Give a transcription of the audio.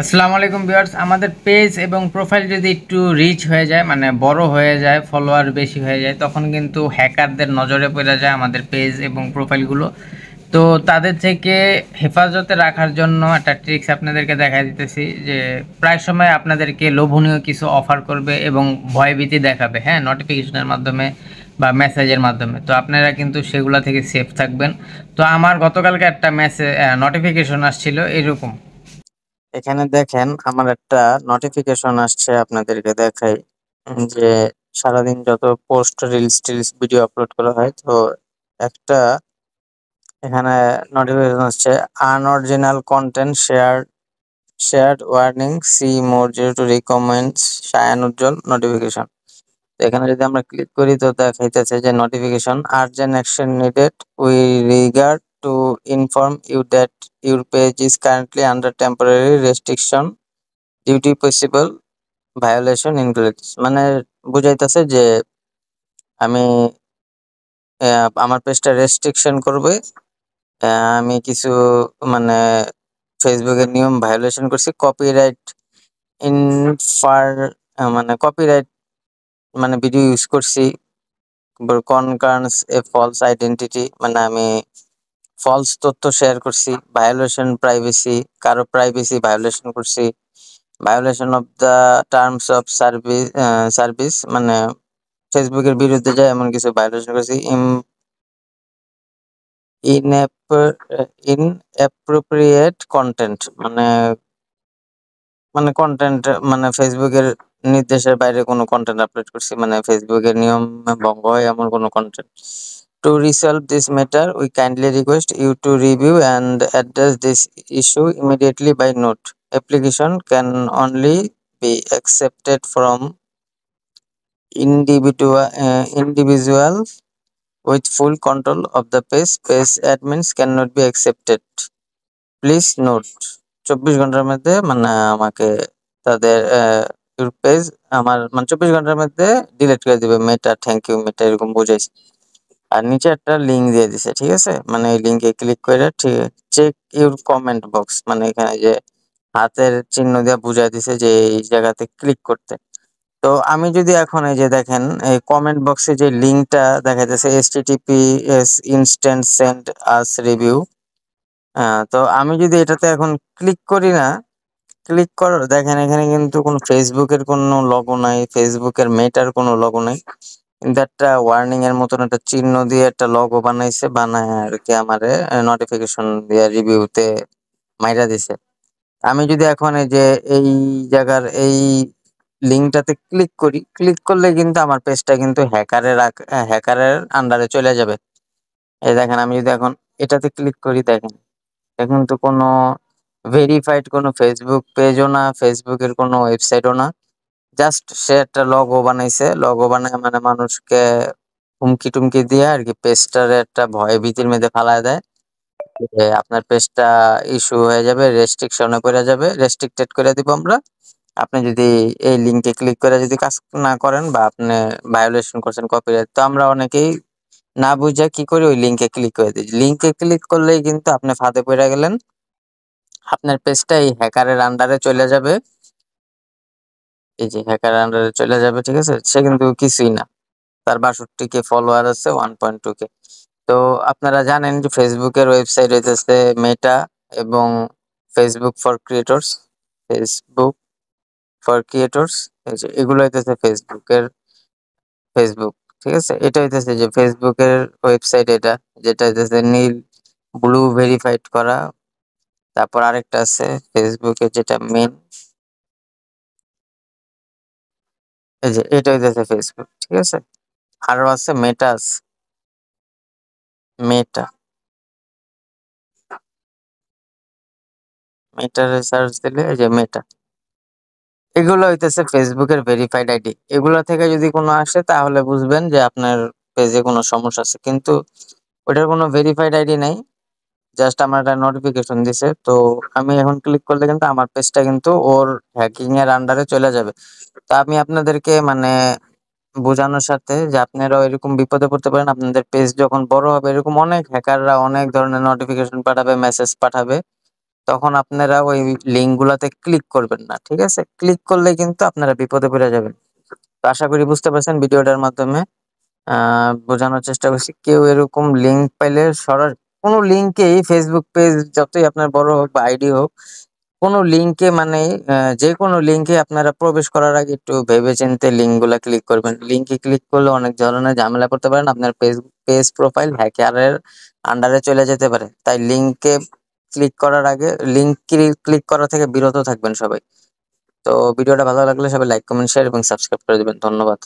আসসালামু আলাইকুম ভিউয়ার্স, আমাদের পেজ এবং প্রোফাইল যদি একটু রিচ হয়ে যায়, মানে বড় হয়ে যায়, ফলোয়ার বেশি হয়ে যায়, তখন কিন্তু হ্যাকারদের নজরে পড়ে যায় আমাদের পেজ এবং প্রোফাইলগুলো। তো তাদের থেকে হেফাজতে রাখার জন্য একটা ট্রিক্স আপনাদেরকে দেখা দিতেছি, যে প্রায় সময় আপনাদেরকে লোভনীয় কিছু অফার করবে এবং ভয়ভীতি দেখাবে, হ্যাঁ, নোটিফিকেশনের মাধ্যমে বা মেসেজের মাধ্যমে। তো আপনারা কিন্তু সেগুলো থেকে সেফ থাকবেন। তো আমার গতকালকে একটা মেসেজ নোটিফিকেশন আসছিল এরকম। এখানে দেখেন আমার একটা নোটিফিকেশন আসছে, আপনাদেরকে দেখাই যে সারাদিন যত পোস্ট রিলস টিলস ভিডিও আপলোড করা হয়, তো একটা এখানে নোটিফিকেশন আসছে, unoriginal content shared warning, see more zero two recommends Sayan Ujjwal notification. এখানে যদি আমরা ক্লিক করি তো দেখাইতেছে যে notification urgent action needed, we regret to inform you that your page is currently under temporary restriction due to possible violation includes, মানে বুঝাইতেছে যে আমি আমার পেজটা রেস্ট্রিকশন করবে। আমি কিছু মানে ফেসবুকের নিয়ম ভায়োলেশন করছি, কপিরাইট ইনফার মানে কপিরাইট মানে ভিডিও ইউজ করছি, কনকার্নস এ ফলস আইডেন্টিটি, মানে আমি ফলস তথ্য শেয়ার করছি, ভায়োলেশন প্রাইভেসি, কারো প্রাইভেসি ভায়োলেশন করছি, violation of the terms of service মানে ফেসবুকের বিরুদ্ধে যায় এমন কিছু ভায়োলেশন করেছি, ইনঅ্যাপ্রোপ্রিয়েট কন্টেন্ট মানে মানে কন্টেন্ট মানে ফেসবুকের নির্দেশের বাইরে কোনো কন্টেন্ট আপলোড করছি, মানে ফেসবুকের নিয়ম ভঙ্গ হয় এমন কোনো content. To resolve this matter, we kindly request you to review and address this issue immediately by note. Application can only be accepted from individuals with full control of the page. Page admins cannot be accepted. Please note, 24 ঘন্টার মধ্যে মানে আমাকে তাদের page আমার মানে 24 ঘন্টার মধ্যে delete করে দিবে মেটা, থ্যাংক ইউ মেটা, এরকম বুঝাইছে। আর নিচে একটা লিঙ্ক দিয়ে দিছে, ঠিক আছে, মানে এই লিঙ্কে ক্লিক করে ঠিক চেক ইউর কমেন্ট বক্স, মানে এখানে যে হাতের চিহ্ন দিয়ে বুঝাই দিছে যে এই জায়গাতে ক্লিক করতে। তো আমি যদি এখন এই যে দেখেন এই কমেন্ট বক্সে যে লিঙ্কটা দেখাইতেছে https ইনস্ট্যান্ট সেন্ড আস রিভিউ, তো আমি যদি এটাতে এখন ক্লিক করি না, ক্লিক করার দেখেন এখানে কিন্তু কোনো ফেসবুকের কোনো লোগো নাই, ফেসবুকের মেটার কোনো লোগো নাই, কিন্তু একটা ওয়ার্নিং এর মতন একটা চিহ্ন দিয়ে একটা লোগো বানাইছে, বানায় আর কি আমারে নোটিফিকেশন দিয়ে রিভিউতে মাইরা দিছে। আমি যদি এখন এই যে এই জায়গার এই লিঙ্কটাতে ক্লিক করি, ক্লিক করলে কিন্তু আমার পেজটা কিন্তু হ্যাকারের আন্ডারে চলে যাবে। এই দেখেন আমি যদি এখন এটাতে ক্লিক করি, দেখেন এখন তো কোনো ভেরিফাইড কোনো ফেসবুক পেজও না, ফেসবুকের কোনো ওয়েবসাইটও না, জাস্ট সে একটা লোগো বানাইছে, লোগো বানায় মানে মানুষকে হুমকি টুমকি দিয়ে আর কি পেজটারে একটা ভয় ভীতির মধ্যে ফালায় দেয় যে আপনার পেজটা ইস্যু হয়ে যাবে, রেস্ট্রিকশনে পড়ে যাবে, রেস্ট্রিক্টেড করে দিব আমরা, আপনি যদি এই লিঙ্কে ক্লিক করে যদি কাজ না করেন বা আপনি ভায়োলেশন করছেন কপিরাইট। তো আমরা অনেকেই না বুঝে কি করি, ওই লিঙ্কে ক্লিক করে দিই, লিঙ্কে ক্লিক করলেই কিন্তু আপনি ফাঁদে পড়ে গেলেন, আপনার পেজটা এই হ্যাকারের আন্ডারে চলে যাবে, এই যে হ্যাকারের আন্ডারে চলে যাবে, ঠিক আছে, সে কিন্তু কিছুই না, তার 62K ফলোয়ার আছে, 1.2K। তো আপনারা জানেন যে ফেসবুকের ওয়েবসাইট হইতেছে মেটা এবং Facebook for creators, Facebook for creators, এই যে এগুলো হইতেছে ফেসবুক, ঠিক আছে, এটা হইতেছে যে ফেসবুকের ওয়েবসাইট, এটা যেটা হইতেছে নীল ব্লু ভেরিফাইড করা। তারপর আরেকটা আছে ফেসবুকের যেটা মেন, এই যে এটা হইতেছে ফেসবুক, ঠিক আছে, আরো আছে মেটাস, মেটা, মেটারে সার্চ দিলে এই যে মেটা, এগুলো হইতেছে ফেসবুকের ভেরিফাইড আইডি। এগুলো থেকে যদি কোনো আসে তাহলে বুঝবেন যে আপনার পেজে কোনো সমস্যা আছে, কিন্তু ওটার কোনো ভেরিফাইড আইডি নাই, জাস্ট আমার একটা নোটিফিকেশন দিছে। তো আমি এখন ক্লিক করলে কিন্তু আমার পেজটা কিন্তু ওর হ্যাকিং এর আন্ডারে চলে যাবে। তো আমি আপনাদেরকে মানে বোঝানোর সাথে যে আপনারাও এরকম বিপদে পড়তে পারেন, আপনাদের পেজ যখন বড় হবে এরকম অনেক হ্যাকাররা অনেক ধরনের নোটিফিকেশন পাঠাবে, মেসেজ পাঠাবে, তখন আপনারা ওই লিঙ্কগুলাতে ক্লিক করবেন না, ঠিক আছে? ক্লিক করলে কিন্তু আপনারা বিপদে পড়ে যাবেন। তো আশা করি বুঝতে পারছেন ভিডিওটার মাধ্যমে বোঝানোর চেষ্টা করছি। কেউ এরকম লিঙ্ক পাইলে কোনো লিঙ্কেই ফেসবুক পেজ যতই আপনার বড় হোক বা আইডি হোক, কোনো লিঙ্কে মানে যেকোনো লিঙ্কে আপনারা প্রবেশ করার আগে একটু ভেবেচিন্তে লিঙ্কগুলা ক্লিক করবেন। লিঙ্কে ক্লিক করলে অনেক ধরনের ঝামেলা করতে পারেন। আপনার পেজ প্রোফাইল হ্যাকারের আন্ডারে চলে যেতে পারে। তাই লিঙ্কে ক্লিক করার আগে লিঙ্ক ক্লিক করা থেকে বিরত থাকবেন সবাই। তো ভিডিওটা ভালো লাগলে সবাই লাইক, কমেন্ট, শেয়ার এবং সাবস্ক্রাইব করে দিবেন। ধন্যবাদ।